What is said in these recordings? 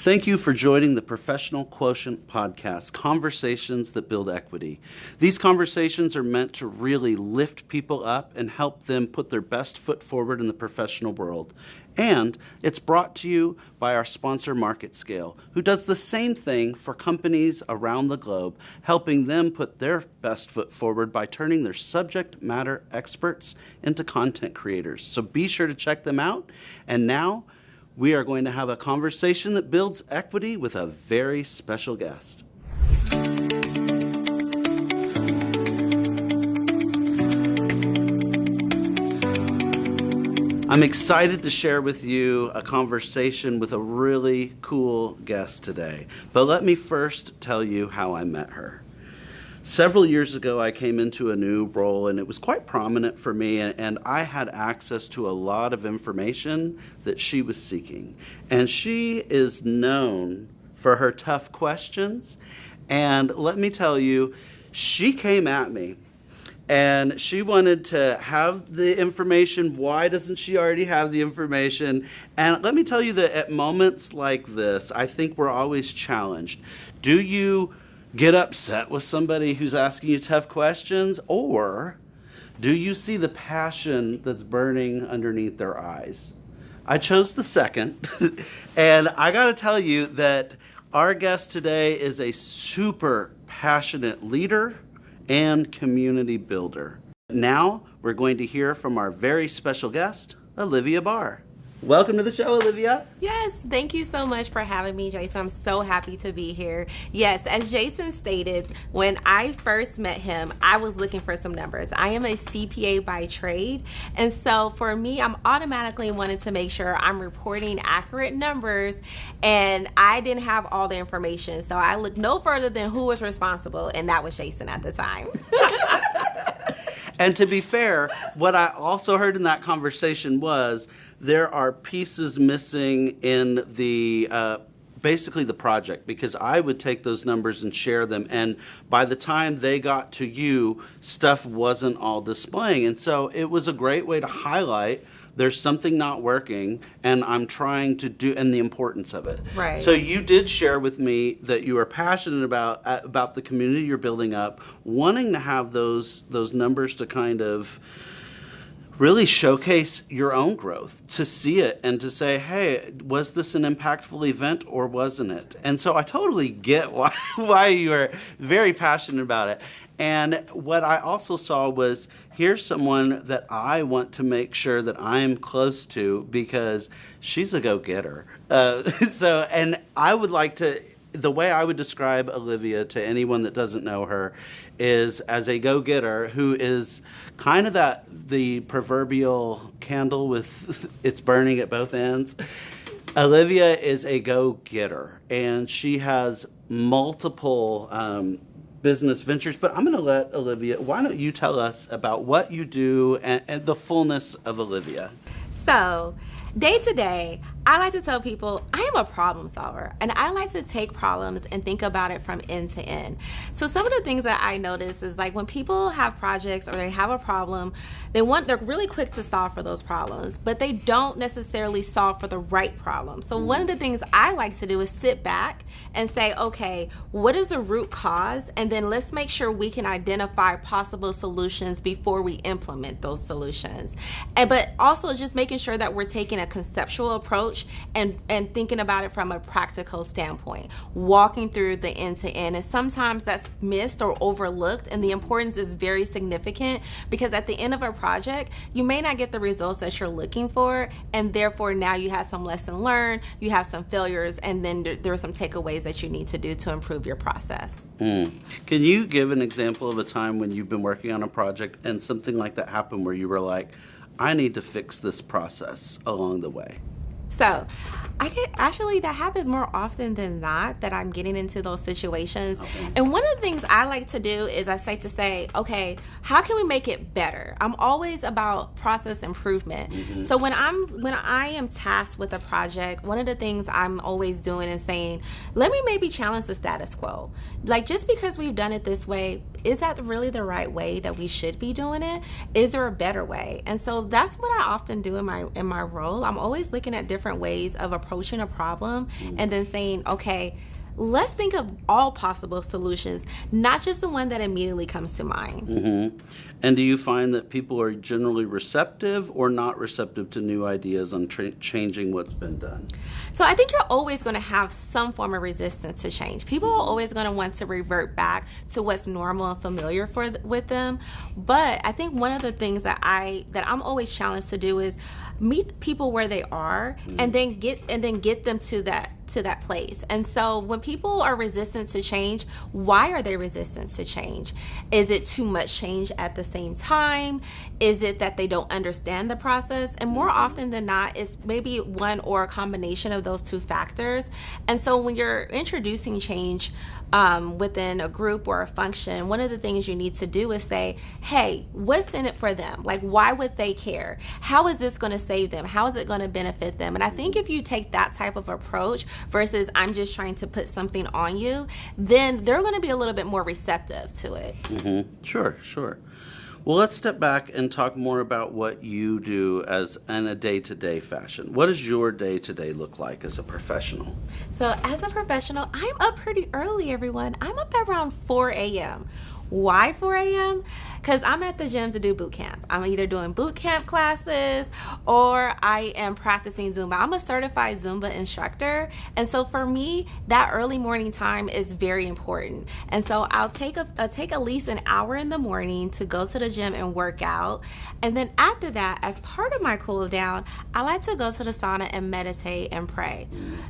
Thank you for joining the Professional Quotient podcast, Conversations that Build Equity. These conversations are meant to really lift people up and help them put their best foot forward in the professional world. And it's brought to you by our sponsor, MarketScale, who does the same thing for companies around the globe, helping them put their best foot forward by turning their subject matter experts into content creators. So be sure to check them out. And now, we are going to have a conversation that builds equity with a very special guest. I'm excited to share with you a conversation with a really cool guest today. But let me first tell you how I met her. Several years ago, I came into a new role, and it was quite prominent for me, and I had access to a lot of information that she was seeking. And she is known for her tough questions, and let me tell you, she came at me, and she wanted to have the information. Why doesn't she already have the information? And let me tell you that at moments like this, I think we're always challenged. Do you get upset with somebody who's asking you tough questions, or do you see the passion that's burning underneath their eyes? I chose the second, and I got to tell you that our guest today is a super passionate leader and community builder. Now, we're going to hear from our very special guest, Olivia Barr. Welcome to the show, Olivia. Yes, thank you so much for having me, Jason. I'm so happy to be here. Yes, as Jason stated, when I first met him, I was looking for some numbers. I am a CPA by trade, and so for me, I'm automatically wanting to make sure I'm reporting accurate numbers, and I didn't have all the information, so I looked no further than who was responsible, and that was Jason at the time. And to be fair, what I also heard in that conversation was there are pieces missing in the basically the project, because I would take those numbers and share them, and by the time they got to you, stuff wasn't all displaying. And so it was a great way to highlight there's something not working, and I'm trying to do, and the importance of it. Right. So you did share with me that you are passionate about the community you're building up, wanting to have those numbers to kind of really showcase your own growth, to see it and to say, hey, was this an impactful event or wasn't it? And so I totally get why you are very passionate about it. And what I also saw was, here's someone that I want to make sure that I'm close to, because she's a go-getter. And I would like to, the way I would describe Olivia to anyone that doesn't know her is as a go-getter who is kind of the proverbial candle with it's burning at both ends. Olivia is a go-getter, and she has multiple business ventures, but I'm going to let Olivia, why don't you tell us about what you do and the fullness of Olivia? So, day to day, I like to tell people I am a problem solver, and I like to take problems and think about it from end to end. So some of the things that I notice is, like, when people have projects or they have a problem, they're really quick to solve for those problems, but they don't necessarily solve for the right problem. So one of the things I like to do is sit back and say, okay, what is the root cause? And then let's make sure we can identify possible solutions before we implement those solutions. But also just making sure that we're taking a conceptual approach and thinking about it from a practical standpoint, walking through the end to end. And sometimes that's missed or overlooked, and the importance is very significant, because at the end of a project, you may not get the results that you're looking for, and therefore now you have some lesson learned, you have some failures, and then there are some takeaways that you need to do to improve your process. Can you give an example of a time when you've been working on a project and something like that happened where you were like, I need to fix this process along the way? So that happens more often than not, that I'm getting into those situations. Okay. And one of the things I like to do is I like to say, okay, how can we make it better? I'm always about process improvement. Mm-hmm. So when I am tasked with a project, one of the things I'm always doing is saying, let me maybe challenge the status quo. Like, just because we've done it this way, is that really the right way that we should be doing it? Is there a better way? And so that's what I often do in my role. I'm always looking at different different ways of approaching a problem and then saying, okay, let's think of all possible solutions, not just the one that immediately comes to mind. Mm-hmm. And do you find that people are generally receptive or not receptive to new ideas on changing what's been done? So I think you're always going to have some form of resistance to change. People are always going to want to revert back to what's normal and familiar with them. But I think one of the things that I'm always challenged to do is meet people where they are and then get them to that place. And so when people are resistant to change, why are they resistant to change? Is it too much change at the same time? Is it that they don't understand the process? And more often than not, it's maybe one or a combination of those two factors. And so when you're introducing change within a group or a function, one of the things you need to do is say, hey, what's in it for them? Like, why would they care? How is this going to save them? How is it going to benefit them? And I think if you take that type of approach versus I'm just trying to put something on you, then they're going to be a little bit more receptive to it. Mm-hmm. Sure. Well, let's step back and talk more about what you do in a day-to-day fashion. What does your day-to-day look like as a professional? So as a professional, I'm up pretty early, everyone. I'm up at around 4 a.m. Why 4 a.m.? Because I'm at the gym to do boot camp. I'm either doing boot camp classes or I am practicing Zumba. I'm a certified Zumba instructor. And so for me, that early morning time is very important. And so I'll take at least an hour in the morning to go to the gym and work out. And then after that, as part of my cool down, I like to go to the sauna and meditate and pray.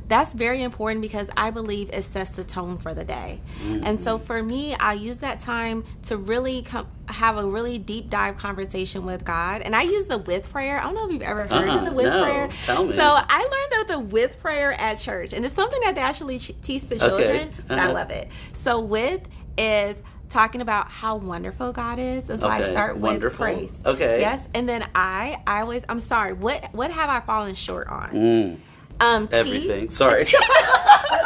That's very important because I believe it sets the tone for the day. And so for me, I use that time to really have a really deep dive conversation with God. And I use the with prayer. I don't know if you've ever heard of the with prayer. Tell me. So I learned the with prayer at church. And it's something that they actually teach the children. And I love it. So with is talking about how wonderful God is. And so I start with praise. Okay. Yes. And then I'm sorry, what have I fallen short on? Everything. Sorry.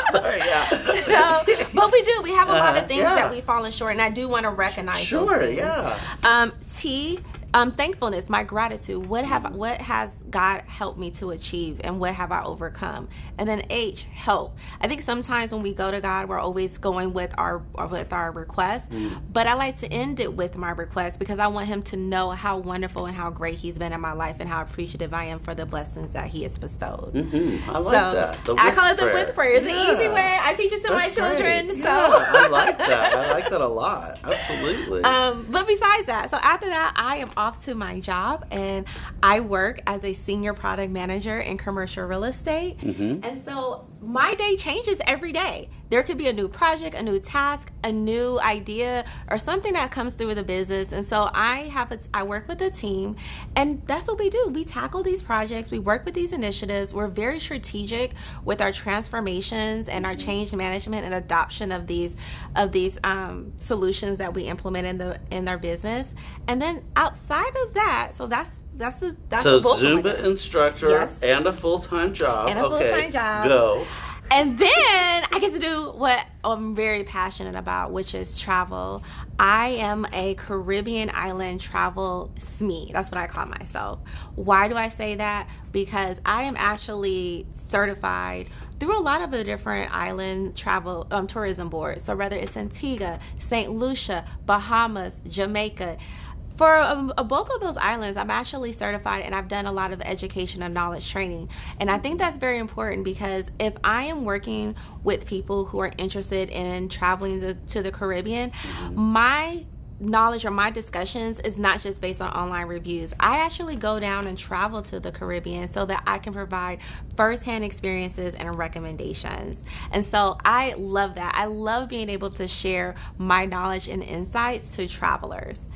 Sorry, yeah. No, but we have a lot of things that we've fallen short, and I do want to recognize those things. Yeah. T, thankfulness, my gratitude. What has God helped me to achieve, and what have I overcome? And then H, help. I think sometimes when we go to God, we're always going with our request, but I like to end it with my request because I want Him to know how wonderful and how great He's been in my life and how appreciative I am for the blessings that He has bestowed. I like that. I call it the with prayer. It's an easy way. I teach it to my children. Great. So I like that. I like that a lot. Absolutely. But besides that, so after that, I am off to my job, and I work as a senior product manager in commercial real estate. And so my day changes every day. There could be a new project, a new task, a new idea, or something that comes through the business. And so I work with a team, and that's what we do. We tackle these projects. We work with these initiatives. We're very strategic with our transformations and our change management and adoption of these solutions that we implement in our business. And then outside of that, so that's so Zumba instructor and a full-time job. Go. And then I get to do what I'm very passionate about, which is travel. I am a Caribbean island travel SME. That's what I call myself. Why do I say that? Because I am actually certified through a lot of the different island travel tourism boards. So whether it's Antigua, St. Lucia, Bahamas, Jamaica, for a bulk of those islands, I'm actually certified, and I've done a lot of education and knowledge training. And I think that's very important because if I am working with people who are interested in traveling to the Caribbean, my knowledge or my discussions is not just based on online reviews. I actually go down and travel to the Caribbean so that I can provide firsthand experiences and recommendations. And so I love that. I love being able to share my knowledge and insights to travelers.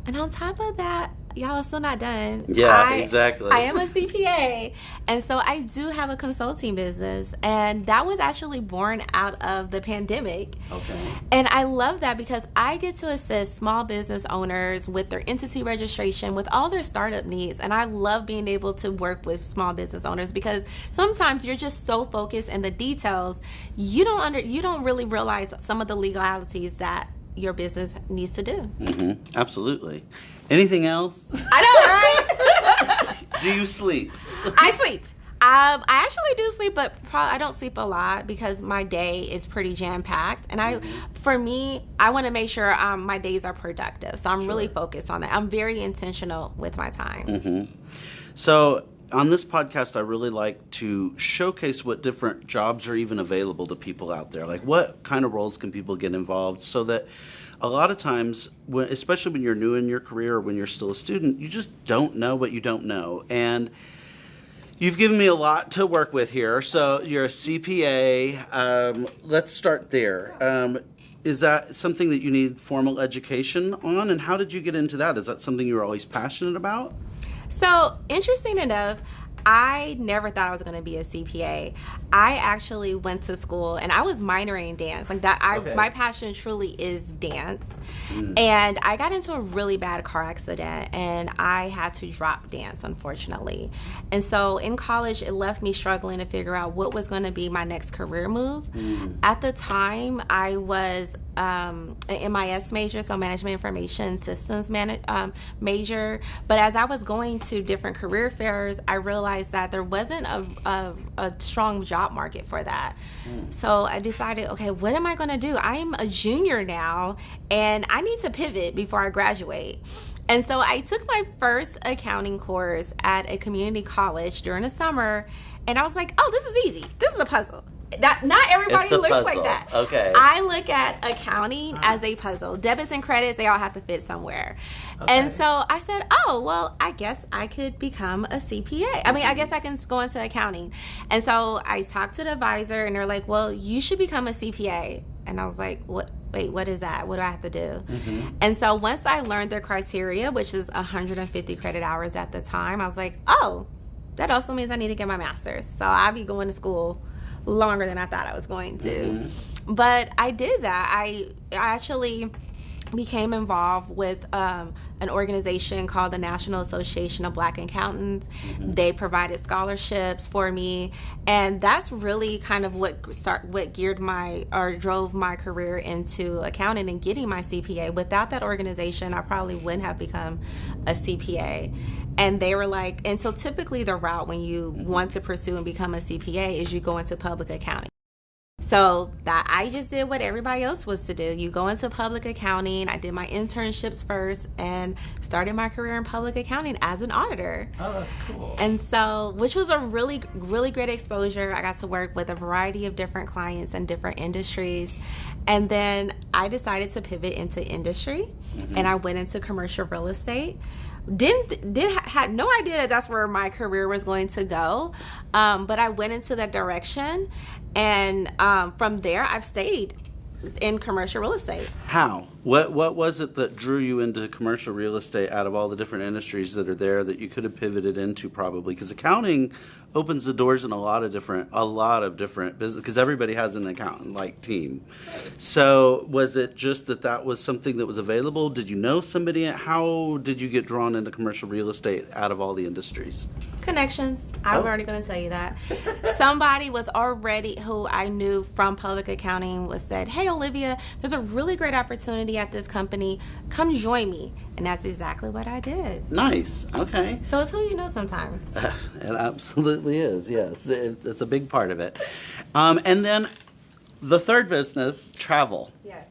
And on top of that, y'all are still not done. Yeah, exactly. I am a CPA, and so I do have a consulting business, and that was actually born out of the pandemic. Okay. And I love that because I get to assist small business owners with their entity registration, with all their startup needs, and I love being able to work with small business owners because sometimes you're just so focused in the ddetails, you don't really realize some of the legalities that your business needs to do. Absolutely. Anything else? I know, right? Do you sleep? I sleep. I actually do sleep, but I don't sleep a lot because my day is pretty jam-packed. And for me, I want to make sure my days are productive. So I'm really focused on that. I'm very intentional with my time. So on this podcast, I really like to showcase what different jobs are even available to people out there. Like what kind of roles can people get involved, so that a lot of times, especially when you're new in your career or when you're still a student, you just don't know what you don't know. And you've given me a lot to work with here. So you're a CPA. Let's start there. Is that something that you need formal education on? And how did you get into that? Is that something you were always passionate about? So, interesting enough, I never thought I was going to be a CPA. I actually went to school and I was minoring in dance. Like that, my passion truly is dance. And I got into a really bad car accident and I had to drop dance, unfortunately. And so in college, it left me struggling to figure out what was going to be my next career move. At the time, I was an MIS major, so Management Information Systems major. But as I was going to different career fairs, I realized that there wasn't a strong job market for that. So I decided, okay, what am I going to do? I'm a junior now, and I need to pivot before I graduate. And so I took my first accounting course at a community college during the summer, and I was like, oh, this is easy. This is a puzzle. That not everybody looks puzzle. like that. Okay. I look at accounting as a puzzle. Debits and credits, they all have to fit somewhere. And so I said, oh, well, I guess I could become a CPA. I mean, I guess I can go into accounting. And so I talked to the advisor, and they're like, well, you should become a CPA. And I was like, what? Wait, what is that? What do I have to do? And so once I learned the criteria, which is 150 credit hours at the time, I was like, oh, that also means I need to get my master's. So I'll be going to school longer than I thought I was going to. But I did that. I actually became involved with an organization called the National Association of Black Accountants. They provided scholarships for me, and that's really kind of what drove my career into accounting and getting my CPA. Without that organization, I probably wouldn't have become a CPA. And they were like, and so typically the route when you want to pursue and become a CPA is you go into public accounting. So that I just did what everybody else was to do. You go into public accounting. I did my internships first and started my career in public accounting as an auditor. Oh, that's cool. And so, which was a really, really great exposure. I got to work with a variety of different clients and different industries. And then I decided to pivot into industry, and I went into commercial real estate. Had no idea that that's where my career was going to go, but I went into that direction, and from there I've stayed in commercial real estate. How? What was it that drew you into commercial real estate out of all the different industries that are there that you could have pivoted into, probably? Because accounting opens the doors in a lot of different business, because everybody has an accountant team. So was it just that was something that was available? Did you know somebody? How did you get drawn into commercial real estate out of all the industries? Connections. I'm already going to tell you that. Somebody was already, who I knew from public accounting, said, hey, Olivia, there's a really great opportunity at this company. Come join me. And that's exactly what I did. Nice. Okay. So it's who you know sometimes. It absolutely is, yes. It's a big part of it. And then the third business, travel. Yes.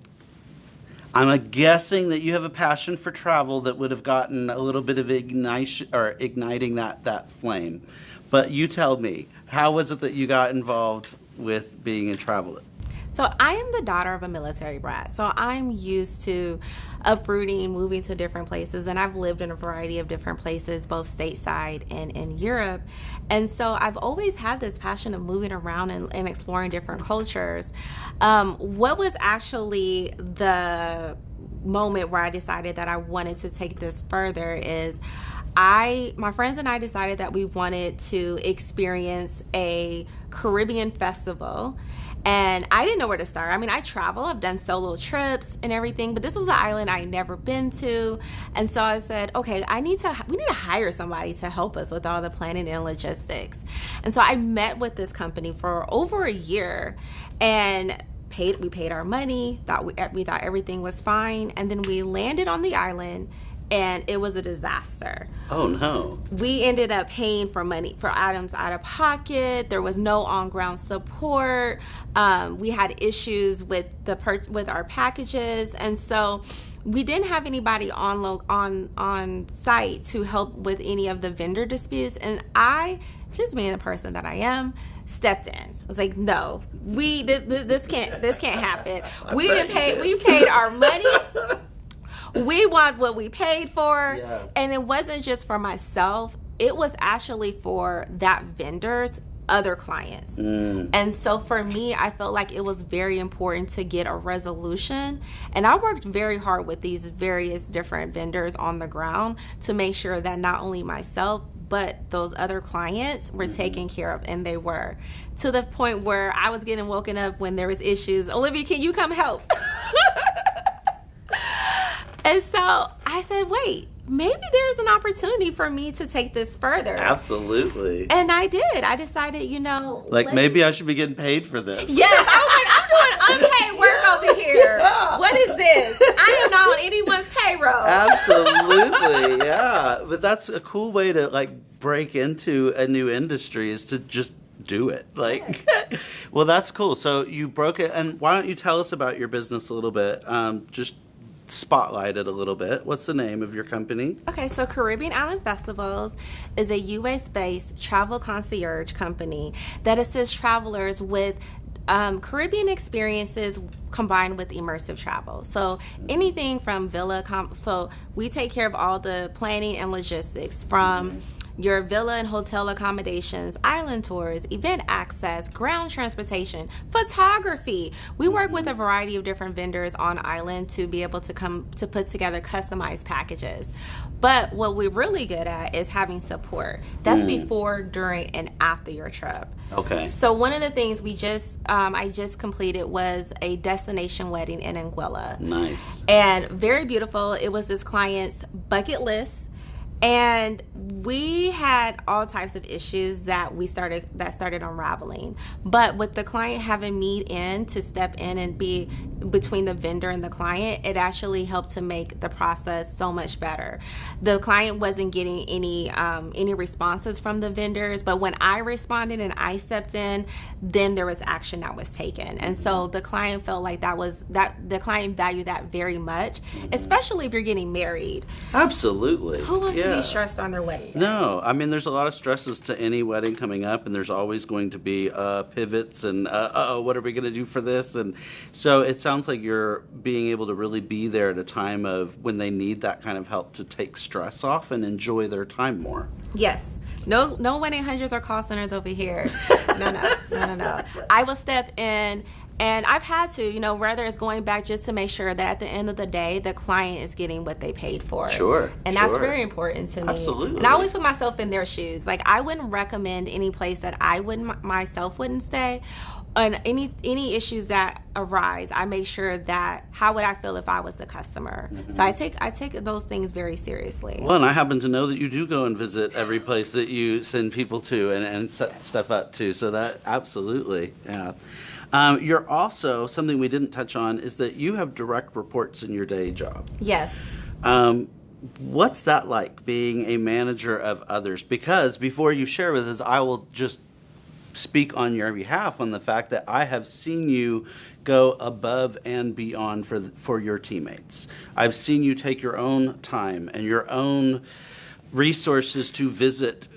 I'm guessing that you have a passion for travel that would have gotten a little bit of igniting that flame. But you tell me, how was it that you got involved with being in travel? So I am the daughter of a military brat. So I'm used to uprooting, moving to different places, and I've lived in a variety of different places, both stateside and in Europe. And so I've always had this passion of moving around and exploring different cultures. What was actually the moment where I decided that I wanted to take this further is my friends and I decided that we wanted to experience a Caribbean festival. And I didn't know where to start. I mean, I travel. I've done solo trips and everything, but this was an island I'd never been to. And so I said, okay, we need to hire somebody to help us with all the planning and logistics. And so I met with this company for over a year and we paid our money, we thought everything was fine. And then we landed on the island and it was a disaster. Oh no. We ended up paying for items out of pocket. There was no on-ground support. We had issues with with our packages, and so we didn't have anybody on site to help with any of the vendor disputes. And I, just being the person that I am, stepped in. I was like, no, this can't happen. We paid our money. We want what we paid for. Yes. And it wasn't just for myself. It was actually for that vendor's other clients. And so for me, I felt like it was very important to get a resolution. And I worked very hard with these various different vendors on the ground to make sure that not only myself, but those other clients were taken care of, and they were, to the point where I was getting woken up when there was issues. Olivia, can you come help? And so I said, wait, maybe there's an opportunity for me to take this further. Absolutely. And I did. I decided, maybe I should be getting paid for this. Yes, I was like, I'm doing unpaid work over here. What is this? I am not on anyone's payroll. Absolutely, yeah. But that's a cool way to break into a new industry, is to just do it. Well, that's cool. So you broke it, and why don't you tell us about your business a little bit? Just spotlight it a little bit. What's the name of your company? Okay, so Caribbean Island Festivals is a U.S.-based travel concierge company that assists travelers with Caribbean experiences combined with immersive travel. So anything from so we take care of all the planning and logistics from your villa and hotel accommodations, island tours, event access, ground transportation, photography. We work with a variety of different vendors on island to be able to put together customized packages. But what we're really good at is having support. That's before, during, and after your trip. Okay. So one of the things I just completed was a destination wedding in Anguilla. Nice. And very beautiful. It was this client's bucket list. And we had all types of issues that started unraveling. But with the client having me to step in and be between the vendor and the client, it actually helped to make the process so much better. The client wasn't getting any responses from the vendors, but when I responded and I stepped in, then there was action that was taken. And so the client felt like the client valued that very much, especially if you're getting married. Absolutely. Who wants to be stressed on their wedding day? No, I mean, there's a lot of stresses to any wedding coming up, and there's always going to be pivots and what are we going to do for this? And so it sounds like you're being able to really be there at a time of when they need that kind of help to take stress off and enjoy their time more. Yes. No 1-800s or call centers over here. No. I will step in. And I've had to, whether it's going back just to make sure that at the end of the day, the client is getting what they paid for. Sure. And that's very important to me. Absolutely. And I always put myself in their shoes. I wouldn't recommend any place that I myself wouldn't stay. And any issues that arise, I make sure that how would I feel if I was the customer. So I take those things very seriously. Well, and I happen to know that you do go and visit every place that you send people to and set stuff up to. So that absolutely, yeah. You're also, something we didn't touch on is that you have direct reports in your day job. Yes. What's that like, being a manager of others? Because before you share with us, I will just speak on your behalf on the fact that I have seen you go above and beyond for your teammates. I've seen you take your own time and your own resources to visit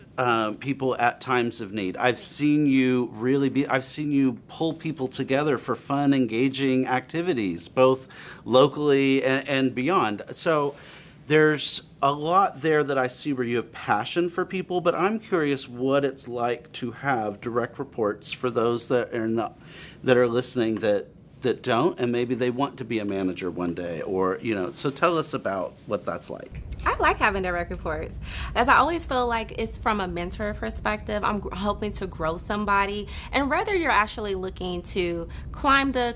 people at times of need. I've seen you pull people together for fun, engaging activities, both locally and beyond. So there's a lot there that I see where you have passion for people, but I'm curious what it's like to have direct reports for those that are listening that don't, and maybe they want to be a manager one day, or so tell us about what that's like. I like having direct reports, as I always feel like it's from a mentor perspective. I'm hoping to grow somebody, and whether you're actually looking to climb the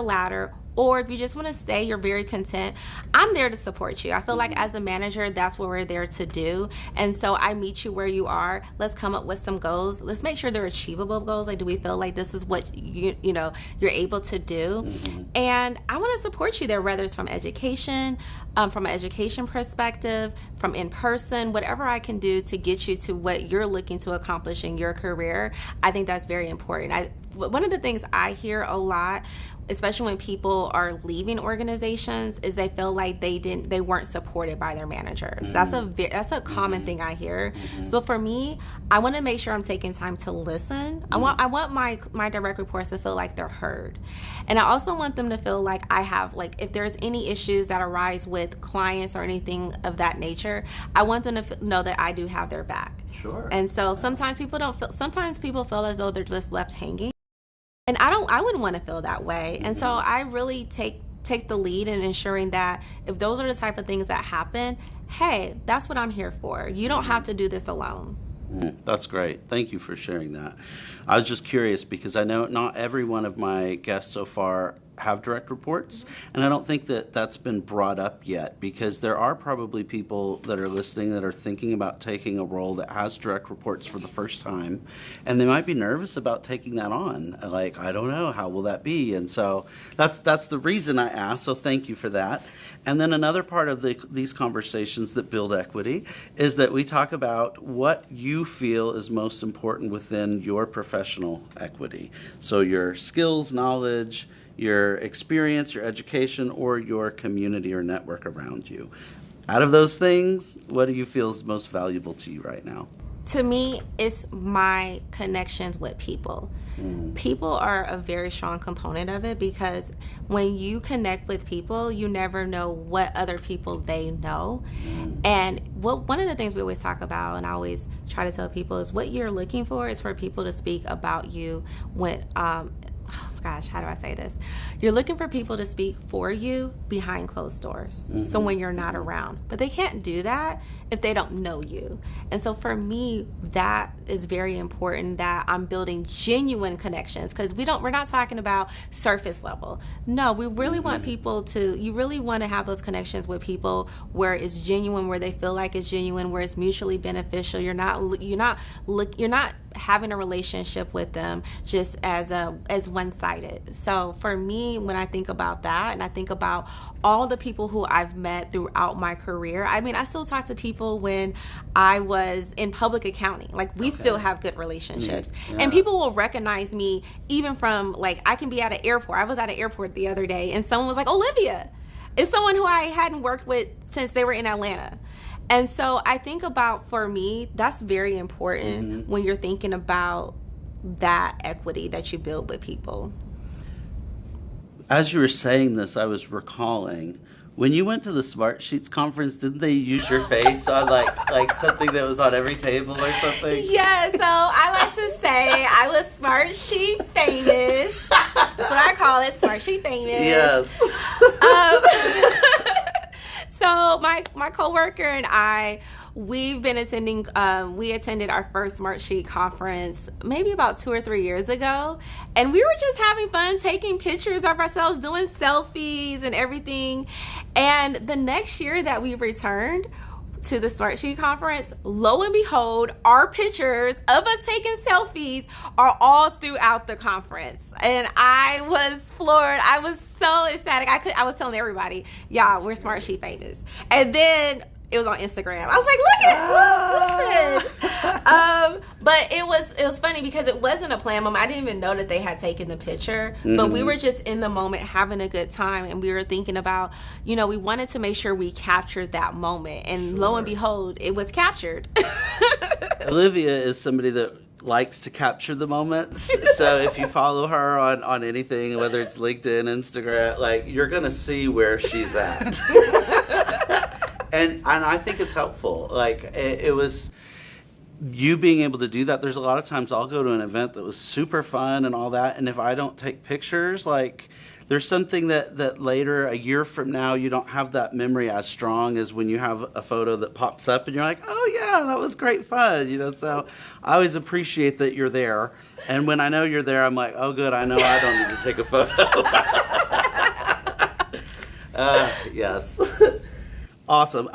ladder or if you just want to stay, you're very content, I'm there to support you. I feel like as a manager, that's what we're there to do. And so I meet you where you are. Let's come up with some goals. Let's make sure they're achievable goals. Like, do we feel like this is what you know you're able to do? And I want to support you there, whether it's from education, from an education perspective, from in person, whatever I can do to get you to what you're looking to accomplish in your career. I think that's very important. One of the things I hear a lot, especially when people are leaving organizations, is they feel like they weren't supported by their managers. That's a common thing I hear. So for me, I want to make sure I'm taking time to listen. I want my direct reports to feel like they're heard. And I also want them to feel like I have, like, if there's any issues that arise with clients or anything of that nature, I want them to know that I do have their back. Sure. And so sometimes people feel as though they're just left hanging. And I wouldn't want to feel that way. And so I really take the lead in ensuring that if those are the type of things that happen, hey, that's what I'm here for. You don't have to do this alone. That's great. Thank you for sharing that. I was just curious because I know not every one of my guests so far have direct reports, and I don't think that that's been brought up yet, because there are probably people that are listening that are thinking about taking a role that has direct reports for the first time, and they might be nervous about taking that on. Like, I don't know, how will that be? And so that's the reason I asked, so thank you for that. And then another part of these conversations that build equity is that we talk about what you feel is most important within your professional equity. So your skills, knowledge, your experience, your education, or your community or network around you. Out of those things, what do you feel is most valuable to you right now? To me, it's my connections with people. People are a very strong component of it, because when you connect with people, you never know what other people they know. And one of the things we always talk about, and I always try to tell people, is what you're looking for is for people to speak about you when oh gosh, how do I say this? You're looking for people to speak for you behind closed doors. So when you're not around. But they can't do that if they don't know you. And so for me, that is very important, that I'm building genuine connections, because we're not talking about surface level. No, we really want people you really want to have those connections with people where it's genuine, where they feel like it's genuine, where it's mutually beneficial. You're not having a relationship with them just as one-sided. So for me, when I think about that, and I think about all the people who I've met throughout my career, I mean, I still talk to people when I was in public accounting. Like, we still have good relationships. Yeah. And people will recognize me even from, like, I can be at an airport. I was at an airport the other day, and someone was like, Olivia. It's someone who I hadn't worked with since they were in Atlanta. And so I think about, for me, that's very important when you're thinking about that equity that you build with people. As you were saying this, I was recalling, when you went to the Smart Sheets conference, didn't they use your face on like something that was on every table or something? Yeah, so I like to say I was Smart Sheet famous. That's what I call it, Smart Sheet famous. Yes. So my coworker and I, we've been attending, we attended our first Smart Sheet conference maybe about 2 or 3 years ago. And we were just having fun taking pictures of ourselves, doing selfies and everything. And the next year that we returned to the Smart Sheet conference, lo and behold, our pictures of us taking selfies are all throughout the conference. And I was floored. I was so ecstatic. I was telling everybody, y'all, we're Smart Sheet famous. And then it was on Instagram. I was like, listen. But it was funny because it wasn't a planned moment. I didn't even know that they had taken the picture. But we were just in the moment having a good time. And we were thinking about, we wanted to make sure we captured that moment. And lo and behold, it was captured. Olivia is somebody that likes to capture the moments. So if you follow her on anything, whether it's LinkedIn, Instagram, like, you're going to see where she's at. And I think it's helpful. Like, it was you being able to do that. There's a lot of times I'll go to an event that was super fun and all that, and if I don't take pictures, like, there's something that later, a year from now, you don't have that memory as strong as when you have a photo that pops up and you're like, oh yeah, that was great fun. So I always appreciate that you're there. And when I know you're there, I'm like, oh good, I know I don't need to take a photo. Yes. Awesome.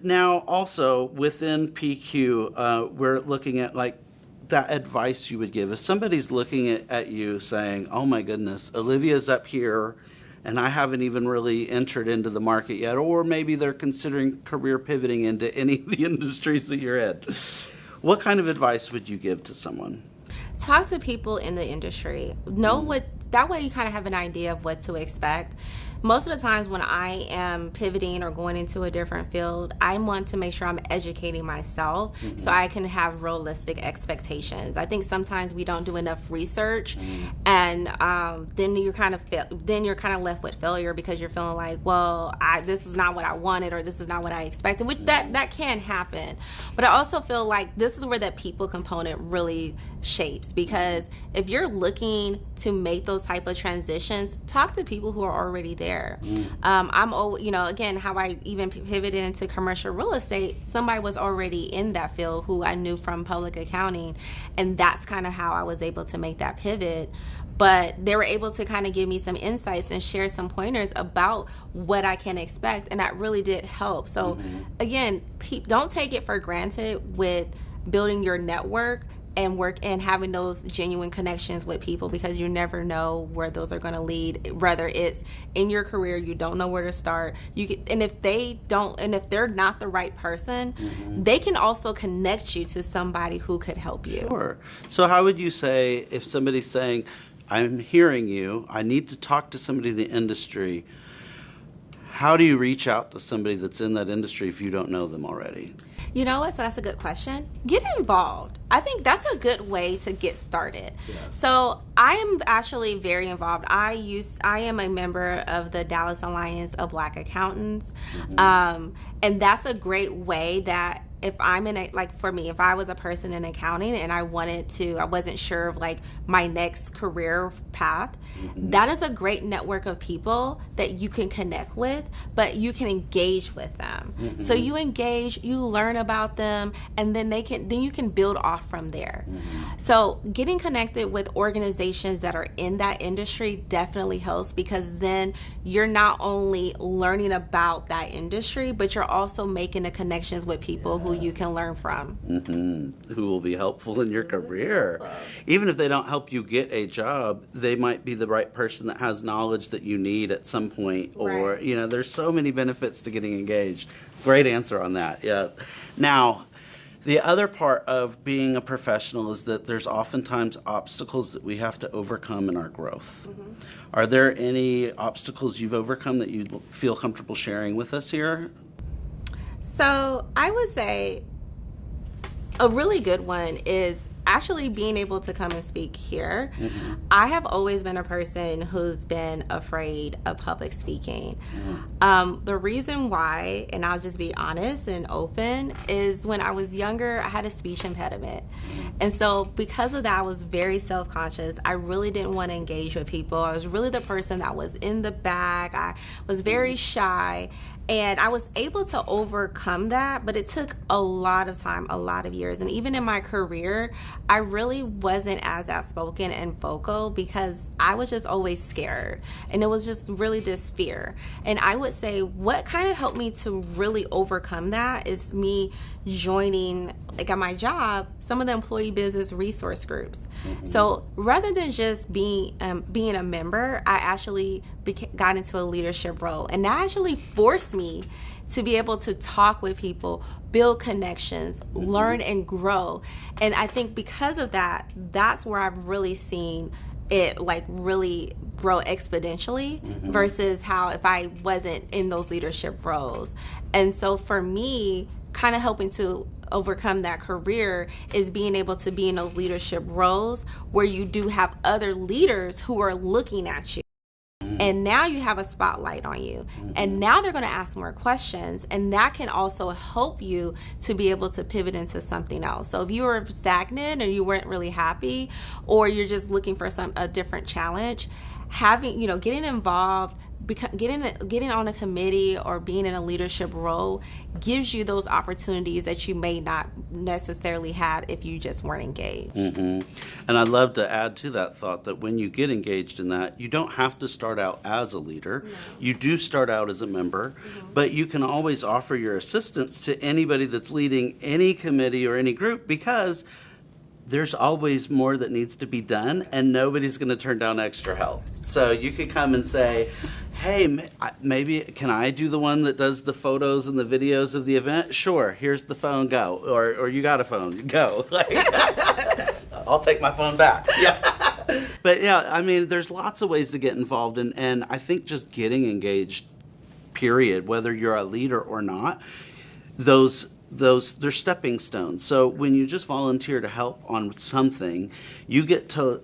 Now, also within PQ, we're looking at like that advice you would give. If somebody's looking at you saying, oh my goodness, Olivia's up here and I haven't even really entered into the market yet, or maybe they're considering career pivoting into any of the industries that you're in, what kind of advice would you give to someone? Talk to people in the industry. Know what, that way you kind of have an idea of what to expect. Most of the times when I am pivoting or going into a different field, I want to make sure I'm educating myself so I can have realistic expectations. I think sometimes we don't do enough research, and then you're kind of left with failure because you're feeling like, well, this is not what I wanted, or this is not what I expected, which that can happen. But I also feel like this is where that people component really shapes, because if you're looking to make those type of transitions, talk to people who are already there. Again, how I even pivoted into commercial real estate, somebody was already in that field who I knew from public accounting, and that's kind of how I was able to make that pivot. But they were able to kind of give me some insights and share some pointers about what I can expect, and that really did help. So again, don't take it for granted with building your network and work and having those genuine connections with people, because you never know where those are going to lead. Whether it's in your career, you don't know where to start. And if they're not the right person, they can also connect you to somebody who could help you. Sure. So how would you say, if somebody's saying, I'm hearing you, I need to talk to somebody in the industry, how do you reach out to somebody that's in that industry if you don't know them already? You know what? So that's a good question. Get involved. I think that's a good way to get started. Yeah. So I am actually very involved. I am a member of the Dallas Alliance of Black Accountants. And that's a great way that if I'm if I was a person in accounting and I wasn't sure of like my next career path, that is a great network of people that you can connect with, but you can engage with them. So you engage, you learn about them, and then you can build off from there. So getting connected with organizations that are in that industry definitely helps, because then you're not only learning about that industry, but you're also making the connections with people who you can learn from. Who will be helpful in your career. Even if they don't help you get a job, they might be the right person that has knowledge that you need at some point. Or, there's so many benefits to getting engaged. Great answer on that, yes. Now, the other part of being a professional is that there's oftentimes obstacles that we have to overcome in our growth. Are there any obstacles you've overcome that you feel comfortable sharing with us here? So I would say a really good one is actually being able to come and speak here. I have always been a person who's been afraid of public speaking. The reason why, and I'll just be honest and open, is when I was younger, I had a speech impediment. And so because of that, I was very self-conscious. I really didn't want to engage with people. I was really the person that was in the back. I was very shy. And I was able to overcome that, but it took a lot of time, a lot of years. And even in my career, I really wasn't as outspoken and vocal because I was just always scared. And it was just really this fear. And I would say what kind of helped me to really overcome that is me joining, like at my job, some of the employee business resource groups. So rather than just being a member, I actually got into a leadership role. And that actually forced me to be able to talk with people, build connections, learn and grow. And I think because of that, that's where I've really seen it like really grow exponentially versus how if I wasn't in those leadership roles. And so for me, kind of helping to overcome that career is being able to be in those leadership roles where you do have other leaders who are looking at you. And now you have a spotlight on you. And now they're going to ask more questions. And that can also help you to be able to pivot into something else. So if you were stagnant or you weren't really happy, or you're just looking for a different challenge, getting involved, getting on a committee or being in a leadership role gives you those opportunities that you may not necessarily had if you just weren't engaged. Mm-hmm. And I'd love to add to that thought that when you get engaged in that, you don't have to start out as a leader. No. You do start out as a member, but you can always offer your assistance to anybody that's leading any committee or any group, because there's always more that needs to be done, and nobody's going to turn down extra help. So you could come and say, hey, maybe can I do the one that does the photos and the videos of the event? Sure, here's the phone, go. Or you got a phone, go. I'll take my phone back. Yeah. But yeah, I mean, there's lots of ways to get involved, and I think just getting engaged, period, whether you're a leader or not, they're stepping stones. So when you just volunteer to help on something, you get to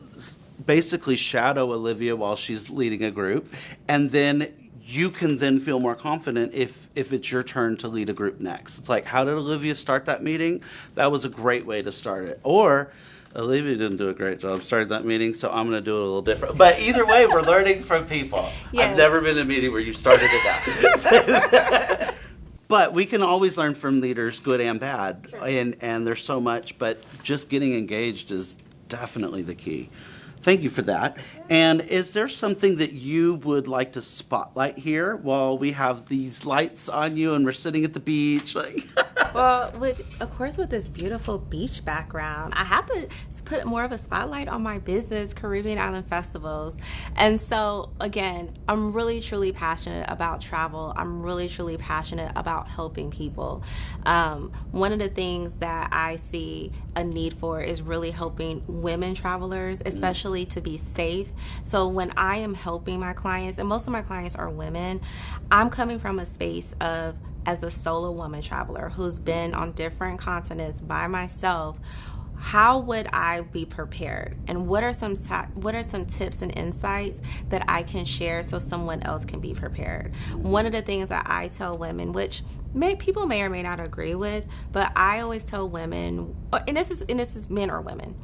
basically shadow Olivia while she's leading a group, and then you can then feel more confident if it's your turn to lead a group next. It's like, how did Olivia start that meeting? That was a great way to start it. Or Olivia didn't do a great job starting that meeting, so I'm going to do it a little different. But either way, we're learning from people. Yes. I've never been in a meeting where you started it out. But we can always learn from leaders, good and bad, sure. and there's so much, but just getting engaged is definitely the key. Thank you for that. And is there something that you would like to spotlight here while we have these lights on you and we're sitting at the beach? Well, of course, with this beautiful beach background, I have to put more of a spotlight on my business, Caribbean Island Festivals. And so, again, I'm really, truly passionate about travel. I'm really, truly passionate about helping people. One of the things that I see a need for is really helping women travelers, especially to be safe. So when I am helping my clients, and most of my clients are women, I'm coming from a space of, as a solo woman traveler who's been on different continents by myself, how would I be prepared? And what are some tips and insights that I can share so someone else can be prepared? One of the things that I tell women, which people may or may not agree with, but I always tell women, and this is men or women,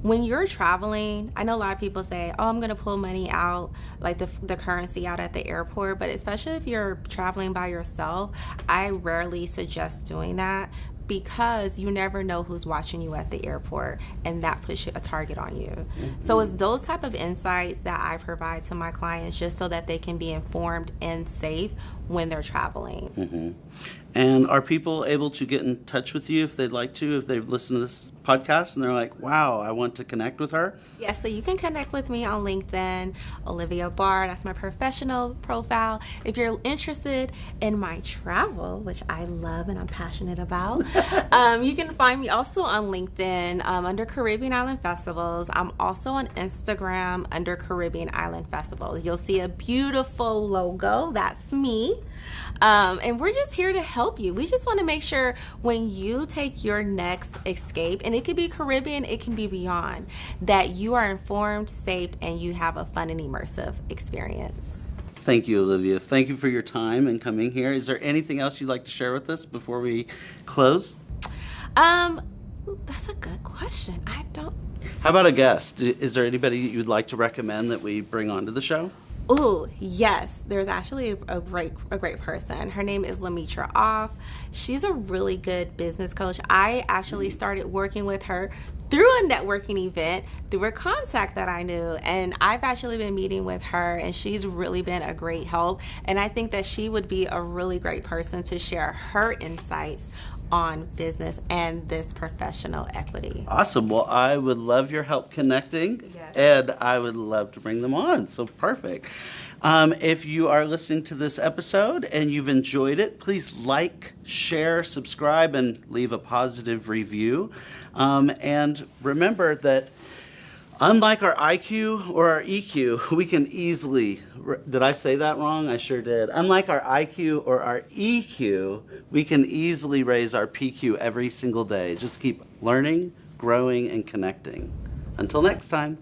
when you're traveling, I know a lot of people say, oh, I'm going to pull money out, like the currency out at the airport. But especially if you're traveling by yourself, I rarely suggest doing that, because you never know who's watching you at the airport, and that puts a target on you. Mm-hmm. So it's those type of insights that I provide to my clients, just so that they can be informed and safe when they're traveling. Mm-hmm. And are people able to get in touch with you if they'd like to, if they've listened to this podcast and they're like, wow, I want to connect with her? Yes, so you can connect with me on LinkedIn, Olivia Barr. That's my professional profile. If you're interested in my travel, which I love and I'm passionate about, you can find me also on LinkedIn under Caribbean Island Festivals. I'm also on Instagram under Caribbean Island Festivals. You'll see a beautiful logo. That's me. And we're just here to help you. We just want to make sure when you take your next escape, and it could be Caribbean, it can be beyond, that you are informed, safe, and you have a fun and immersive experience. Thank you, Olivia. Thank you for your time and coming here. Is there anything else you'd like to share with us before we close? That's a good question. I don't. How about a guest? Is there anybody you'd like to recommend that we bring onto the show? Oh, yes. There's actually a great person. Her name is Lamitra Off. She's a really good business coach. I actually started working with her through a networking event, through a contact that I knew. And I've actually been meeting with her, and she's really been a great help. And I think that she would be a really great person to share her insights on business and this professional equity. Awesome. Well, I would love your help connecting, yes. And I would love to bring them on. So perfect. If you are listening to this episode and you've enjoyed it, please like, share, subscribe, and leave a positive review. And remember that unlike our IQ or our EQ, we can easily, did I say that wrong? I sure did. Unlike our IQ or our EQ, we can easily raise our PQ every single day. Just keep learning, growing, and connecting. Until next time.